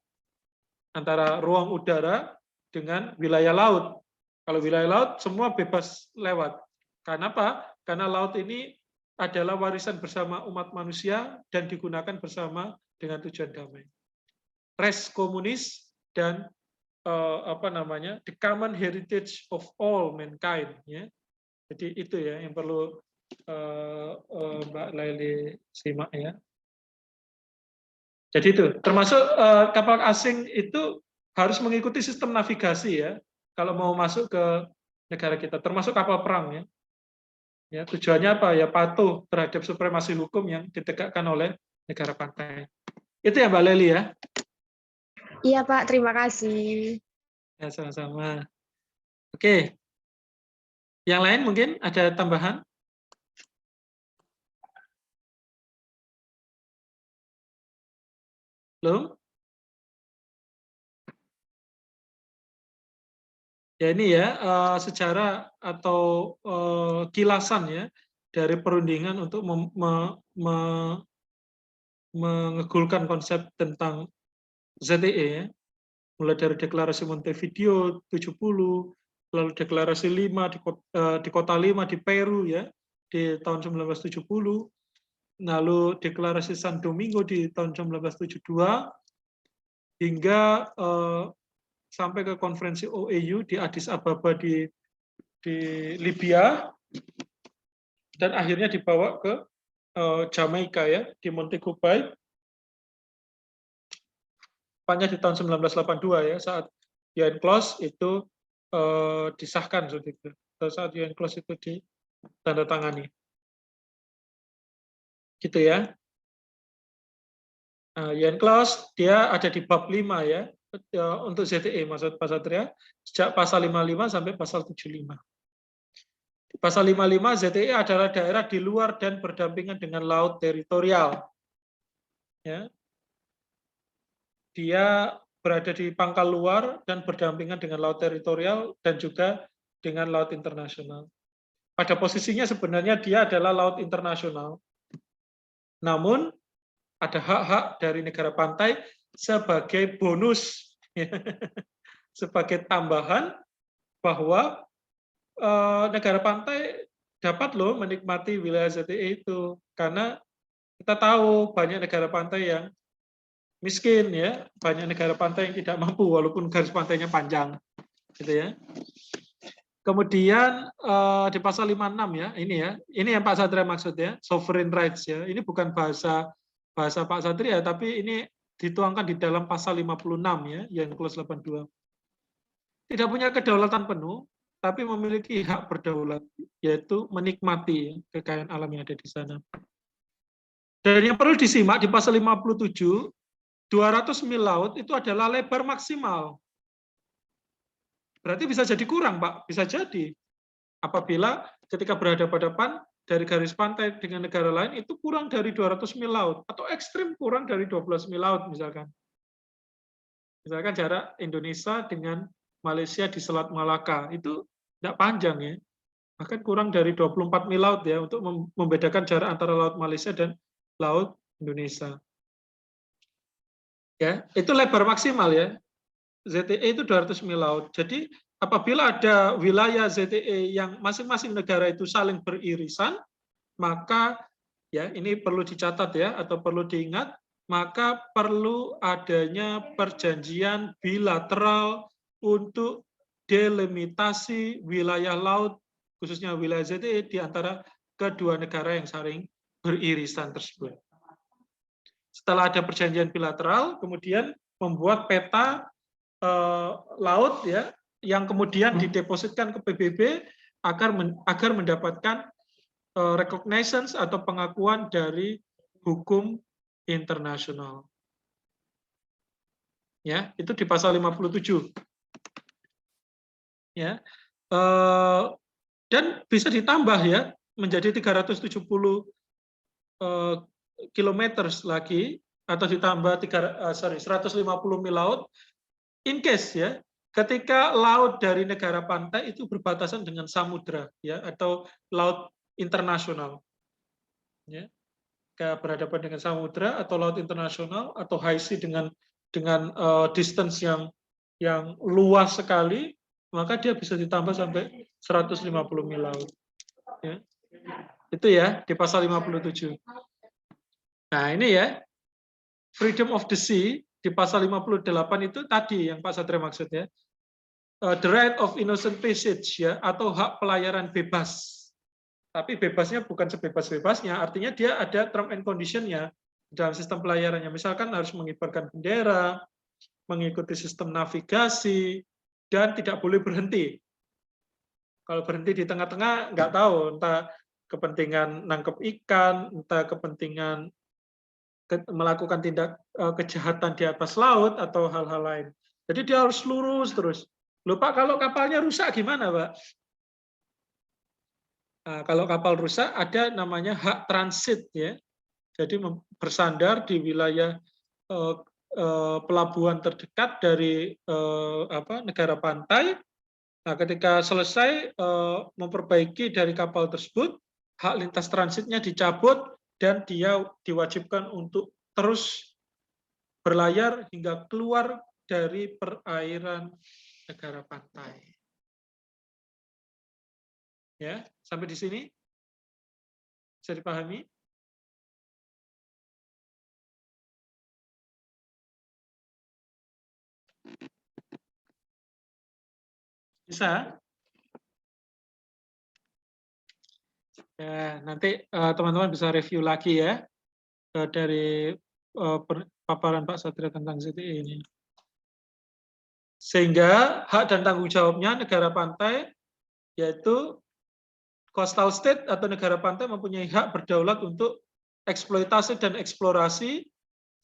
antara ruang udara dengan wilayah laut. Kalau wilayah laut semua bebas lewat. Karena apa? Karena laut ini adalah warisan bersama umat manusia dan digunakan bersama dengan tujuan damai. Res komunis dan the common heritage of all mankind. Ya. Jadi itu ya yang perlu Mbak Laili simak ya. Jadi itu, termasuk kapal asing itu harus mengikuti sistem navigasi ya, kalau mau masuk ke negara kita, termasuk kapal perang ya. Ya, tujuannya apa? Ya patuh terhadap supremasi hukum yang ditegakkan oleh negara pantai. Itu ya Mbak Leli ya? Iya Pak, terima kasih. Ya sama-sama. Oke. Yang lain mungkin ada tambahan? Belum? Ya ini ya sejarah atau kilasan ya dari perundingan untuk mengegulkan konsep tentang ZTE ya. Mulai dari deklarasi Montevideo 70, lalu deklarasi 5 di kota 5 di Peru ya di tahun 1970, lalu deklarasi San Domingo di tahun 1972 hingga sampai ke konferensi OAU di Addis Ababa di Libya, dan akhirnya dibawa ke Jamaika ya, di Montego Bay, tepatnya di tahun 1982 ya, saat UNCLOS itu disahkan seperti itu. Saat UNCLOS itu ditandatangani. Gitu ya. Nah, UNCLOS dia ada di bab 5 ya. Untuk ZTE maksud Pak Satria, sejak pasal 55 sampai pasal 75. Di pasal 55 ZTE adalah daerah di luar dan berdampingan dengan laut teritorial. Ya. Dia berada di pangkal luar dan berdampingan dengan laut teritorial dan juga dengan laut internasional. Pada posisinya sebenarnya dia adalah laut internasional. Namun ada hak-hak dari negara pantai sebagai bonus, sebagai tambahan bahwa negara pantai dapat loh menikmati wilayah ZTE itu, karena kita tahu banyak negara pantai yang miskin ya, banyak negara pantai yang tidak mampu walaupun garis pantainya panjang, gitu ya. Kemudian di pasal 56 ya, ini yang Pak Satria maksud ya, sovereign rights ya, ini bukan bahasa bahasa Pak Satria, tapi ini dituangkan di dalam pasal 56 ya, yang clause 82. Tidak punya kedaulatan penuh, tapi memiliki hak berdaulat, yaitu menikmati kekayaan alam yang ada di sana. Dan yang perlu disimak di pasal 57, 200 mil laut itu adalah lebar maksimal. Berarti bisa jadi kurang, Pak. Bisa jadi. Apabila ketika berhadapan-hadapan dari garis pantai dengan negara lain itu kurang dari 200 mil laut. Atau ekstrim kurang dari 12 mil laut misalkan. Misalkan jarak Indonesia dengan Malaysia di Selat Malaka. Itu tidak panjang ya. Bahkan kurang dari 24 mil laut ya untuk membedakan jarak antara laut Malaysia dan laut Indonesia. Ya, itu lebar maksimal ya. ZTE itu 200 mil laut. Jadi apabila ada wilayah ZTE yang masing-masing negara itu saling beririsan, maka ya ini perlu dicatat ya atau perlu diingat, maka perlu adanya perjanjian bilateral untuk delimitasi wilayah laut khususnya wilayah ZTE di antara kedua negara yang saling beririsan tersebut. Setelah ada perjanjian bilateral, kemudian membuat peta laut ya yang kemudian didepositkan ke PBB agar mendapatkan recognitions atau pengakuan dari hukum internasional. Ya, itu di pasal 57. Ya. Dan bisa ditambah ya menjadi 370 kilometer lagi atau ditambah 150 mil laut. In case ya, ketika laut dari negara pantai itu berbatasan dengan samudra ya atau laut internasional. Ya. Berhadapan dengan samudra atau laut internasional atau high sea dengan distance yang luas sekali, maka dia bisa ditambah sampai 150 mil laut. Ya. Itu ya di pasal 57. Nah, ini ya. Freedom of the sea di pasal 58 itu tadi yang Pak Satria maksud ya. The right of innocent passage ya atau hak pelayaran bebas. Tapi bebasnya bukan sebebas-bebasnya, artinya dia ada term and condition-nya dalam sistem pelayarannya. Misalkan harus mengibarkan bendera, mengikuti sistem navigasi, dan tidak boleh berhenti. Kalau berhenti di tengah-tengah nggak tahu, entah kepentingan nangkep ikan, entah kepentingan melakukan tindak kejahatan di atas laut atau hal-hal lain. Jadi dia harus lurus terus. Loh Pak, kalau kapalnya rusak gimana Pak? Nah, kalau kapal rusak ada namanya hak transit ya. Jadi bersandar di wilayah pelabuhan terdekat dari negara pantai. Nah, ketika selesai memperbaiki dari kapal tersebut, hak lintas transitnya dicabut dan dia diwajibkan untuk terus berlayar hingga keluar dari perairan negara pantai. Ya, sampai di sini bisa dipahami? Bisa? Ya, nanti teman-teman bisa review lagi ya dari paparan Pak Satria tentang ZTE ini. Sehingga hak dan tanggung jawabnya negara pantai yaitu coastal state atau negara pantai mempunyai hak berdaulat untuk eksploitasi dan eksplorasi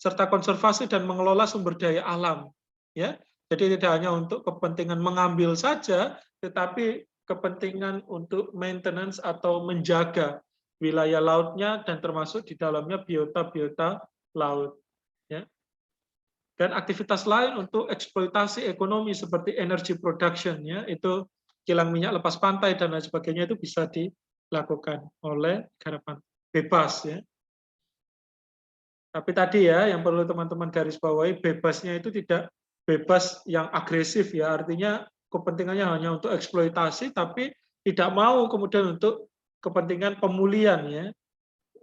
serta konservasi dan mengelola sumber daya alam. Ya, jadi tidak hanya untuk kepentingan mengambil saja, tetapi kepentingan untuk maintenance atau menjaga wilayah lautnya dan termasuk di dalamnya biota-biota laut. Ya. Dan aktivitas lain untuk eksploitasi ekonomi seperti energy production, ya, itu kilang minyak lepas pantai dan lain sebagainya itu bisa dilakukan oleh negara pantai bebas ya. Tapi tadi ya yang perlu teman-teman garis bawahi, bebasnya itu tidak bebas yang agresif ya, artinya kepentingannya hanya untuk eksploitasi tapi tidak mau kemudian untuk kepentingan pemulihan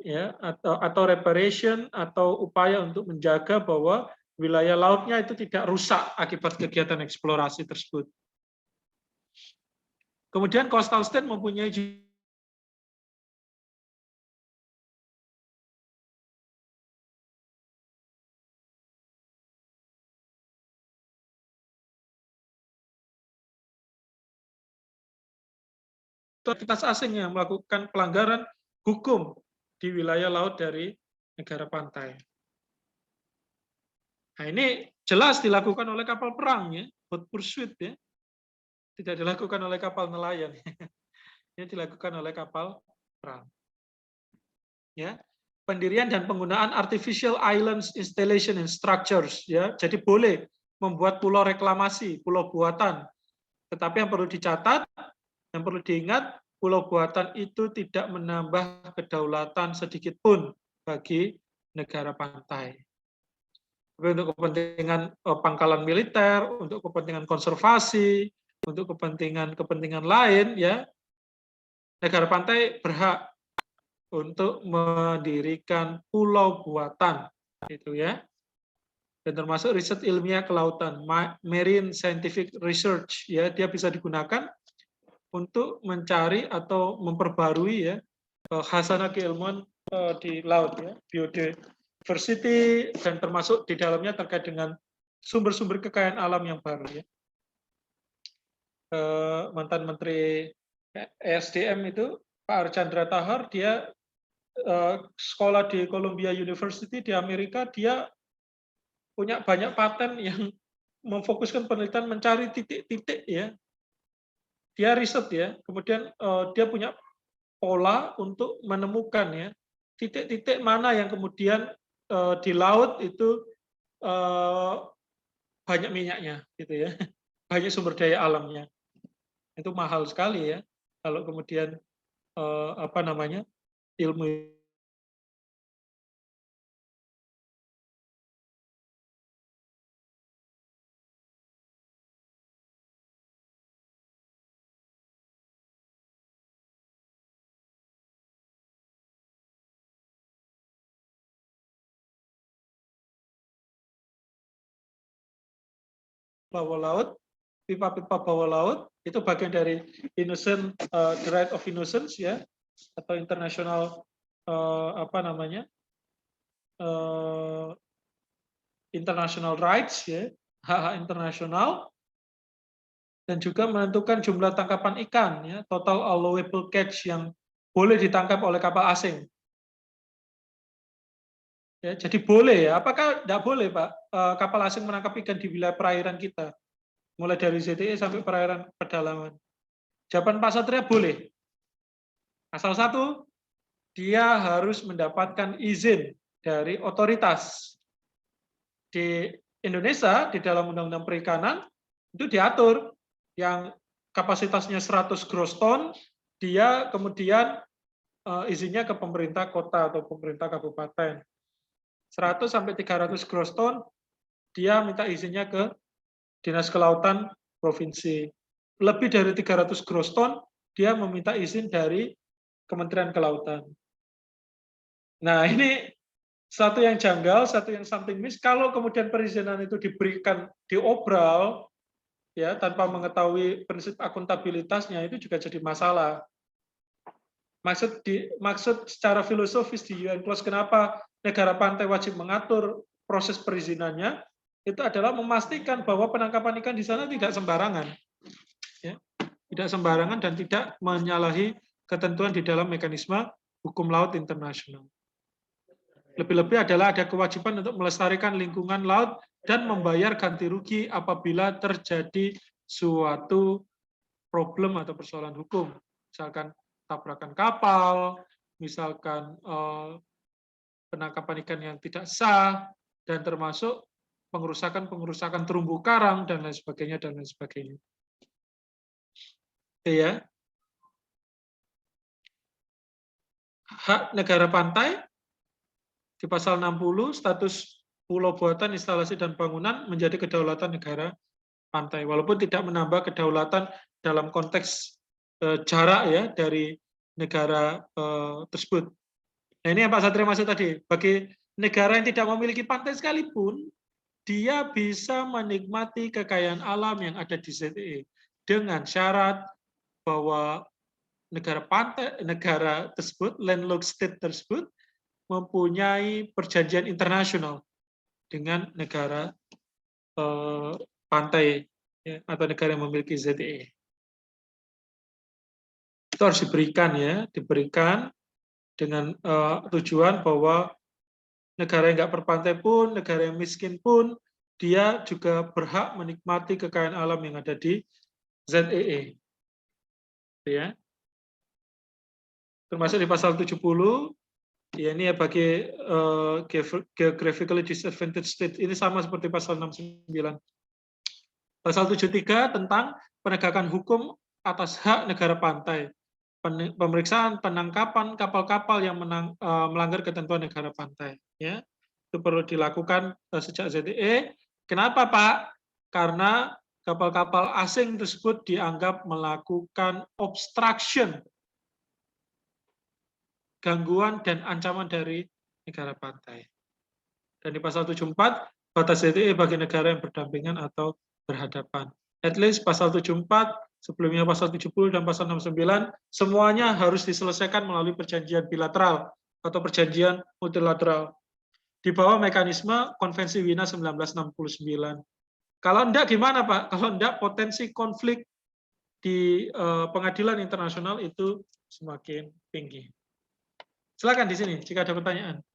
ya atau reparation atau upaya untuk menjaga bahwa wilayah lautnya itu tidak rusak akibat kegiatan eksplorasi tersebut. Kemudian coastal state mempunyai otoritas asing yang melakukan pelanggaran hukum di wilayah laut dari negara pantai. Nah, ini jelas dilakukan oleh kapal perang ya, boat pursuit ya. Tidak dilakukan oleh kapal nelayan. Ini dilakukan oleh kapal perang. Ya. Pendirian dan penggunaan artificial islands installation and structures ya. Jadi boleh membuat pulau reklamasi, pulau buatan. Tetapi yang perlu dicatat, yang perlu diingat, pulau buatan itu tidak menambah kedaulatan sedikit pun bagi negara pantai. Tapi untuk kepentingan pangkalan militer, untuk kepentingan konservasi, untuk kepentingan lain, ya negara pantai berhak untuk mendirikan pulau buatan, itu ya. Dan termasuk riset ilmiah kelautan, marine scientific research, ya, dia bisa digunakan untuk mencari atau memperbarui ya khasanah keilmuan di laut ya, biodiversity, dan termasuk di dalamnya terkait dengan sumber-sumber kekayaan alam yang baru ya. Mantan Menteri ESDM itu Pak Archandra Tahar, dia sekolah di Columbia University di Amerika, dia punya banyak paten yang memfokuskan penelitian mencari titik-titik ya. Dia riset ya, kemudian dia punya pola untuk menemukan ya titik-titik mana yang kemudian di laut itu banyak minyaknya gitu ya, banyak sumber daya alamnya. Itu mahal sekali ya kalau kemudian apa namanya ilmu bawah laut, pipa-pipa bawah laut itu bagian dari innocent the right of innocence ya, atau international apa namanya international rights ya, hak-hak internasional, dan juga menentukan jumlah tangkapan ikan ya, total allowable catch yang boleh ditangkap oleh kapal asing. Ya, jadi boleh ya, apakah tidak boleh Pak kapal asing menangkap ikan di wilayah perairan kita, mulai dari ZTE sampai perairan pedalaman? Jawaban Pak Satria boleh. Asal satu, dia harus mendapatkan izin dari otoritas. Di Indonesia, di dalam Undang-Undang Perikanan, itu diatur yang kapasitasnya 100 gross ton, dia kemudian izinnya ke pemerintah kota atau pemerintah kabupaten. 100 sampai 300 gross ton, dia minta izinnya ke Dinas Kelautan Provinsi. Lebih dari 300 gross ton, dia meminta izin dari Kementerian Kelautan. Nah, ini satu yang janggal, satu yang something miss. Kalau kemudian perizinan itu diberikan diobral, ya tanpa mengetahui prinsip akuntabilitasnya, itu juga jadi masalah. Maksud secara filosofis di UN Plus kenapa negara pantai wajib mengatur proses perizinannya, itu adalah memastikan bahwa penangkapan ikan di sana tidak sembarangan, ya, tidak sembarangan dan tidak menyalahi ketentuan di dalam mekanisme hukum laut internasional. Lebih-lebih adalah ada kewajiban untuk melestarikan lingkungan laut dan membayar ganti rugi apabila terjadi suatu problem atau persoalan hukum, misalkan tabrakan kapal, misalkan penangkapan ikan yang tidak sah, dan termasuk pengerusakan terumbu karang dan lain sebagainya dan lain sebagainya. Ya. Hak negara pantai di pasal 60 status pulau buatan, instalasi dan bangunan menjadi kedaulatan negara pantai, walaupun tidak menambah kedaulatan dalam konteks jarak ya dari negara tersebut. Nah, ini yang Pak Satria maksud tadi, bagi negara yang tidak memiliki pantai sekalipun, dia bisa menikmati kekayaan alam yang ada di ZTE dengan syarat bahwa negara tersebut, landlocked state tersebut, mempunyai perjanjian internasional dengan negara pantai ya, atau negara yang memiliki ZTE. itu harus diberikan ya, diberikan dengan tujuan bahwa negara yang nggak berpantai pun, negara yang miskin pun, dia juga berhak menikmati kekayaan alam yang ada di ZEE. Ya. Termasuk di pasal 70, ya ini ya bagi geographically disadvantaged state, ini sama seperti pasal 69. Pasal 73 tentang penegakan hukum atas hak negara pantai. Pemeriksaan penangkapan kapal-kapal yang melanggar ketentuan negara pantai. Ya, itu perlu dilakukan sejak ZEE. Kenapa Pak? Karena kapal-kapal asing tersebut dianggap melakukan obstruction, gangguan dan ancaman dari negara pantai. Dan di pasal 74, batas ZEE bagi negara yang berdampingan atau berhadapan. At least pasal 74, sebelumnya pasal 70 dan pasal 69, semuanya harus diselesaikan melalui perjanjian bilateral atau perjanjian multilateral di bawah mekanisme Konvensi Wina 1969. Kalau enggak gimana Pak? Kalau enggak potensi konflik di pengadilan internasional itu semakin tinggi. Silakan di sini jika ada pertanyaan.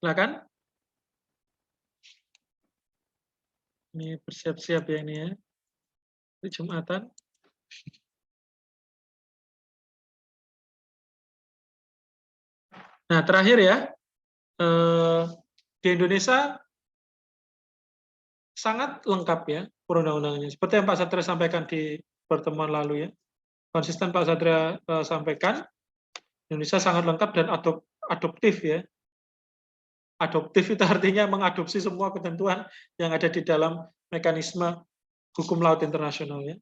Silakan. Ini bersiap-siap ya ini ya. Ini Jumatan. Nah, terakhir ya. Di Indonesia sangat lengkap ya perundang-undangannya. Seperti yang Pak Satria sampaikan di pertemuan lalu ya. Konsisten Pak Satria sampaikan, Indonesia sangat lengkap dan adoptif ya. Adoptif itu artinya mengadopsi semua ketentuan yang ada di dalam mekanisme hukum laut internasional ya.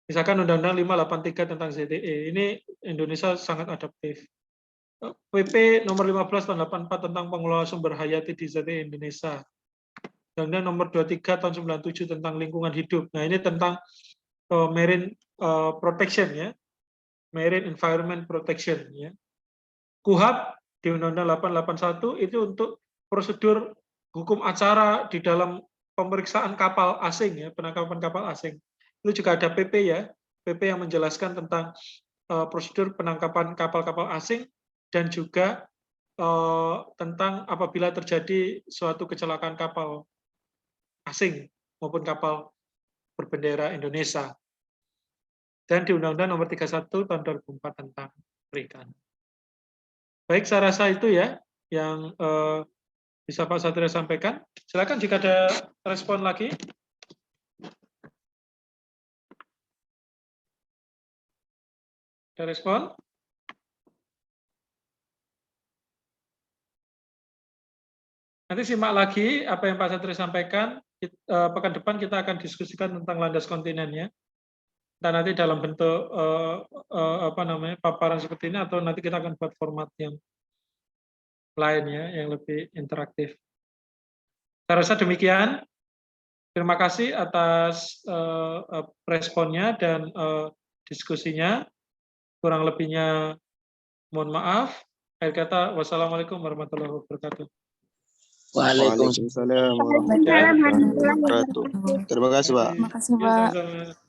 Misalkan Undang-Undang 583 tentang ZEE, ini Indonesia sangat adaptif. PP nomor 15 tahun 84 tentang pengelolaan sumber hayati di ZEE Indonesia. Undang-Undang nomor 23 tahun 97 tentang lingkungan hidup. Nah, ini tentang marine protection ya. Marine environment protection ya. KUHAP di Undang-Undang 881 itu untuk prosedur hukum acara di dalam pemeriksaan kapal asing ya, penangkapan kapal asing. Itu juga ada PP ya, PP yang menjelaskan tentang prosedur penangkapan kapal-kapal asing dan juga tentang apabila terjadi suatu kecelakaan kapal asing maupun kapal berbendera Indonesia. Dan di Undang-Undang nomor 31 tahun 2004 tentang perikanan. Baik, saya rasa itu ya yang bisa Pak Satria sampaikan. Silakan jika ada respon lagi. Ada respon? Nanti simak lagi apa yang Pak Satria sampaikan. Pekan depan kita akan diskusikan tentang landas kontinennya. Dan nanti dalam bentuk paparan seperti ini atau nanti kita akan buat format yang lain ya, yang lebih interaktif. Saya rasa demikian. Terima kasih atas responnya dan diskusinya. Kurang lebihnya mohon maaf. Akhir kata, wassalamualaikum warahmatullahi wabarakatuh. Waalaikumsalam warahmatullahi wabarakatuh. Terima kasih Pak. Terima kasih Pak. Sama-sama.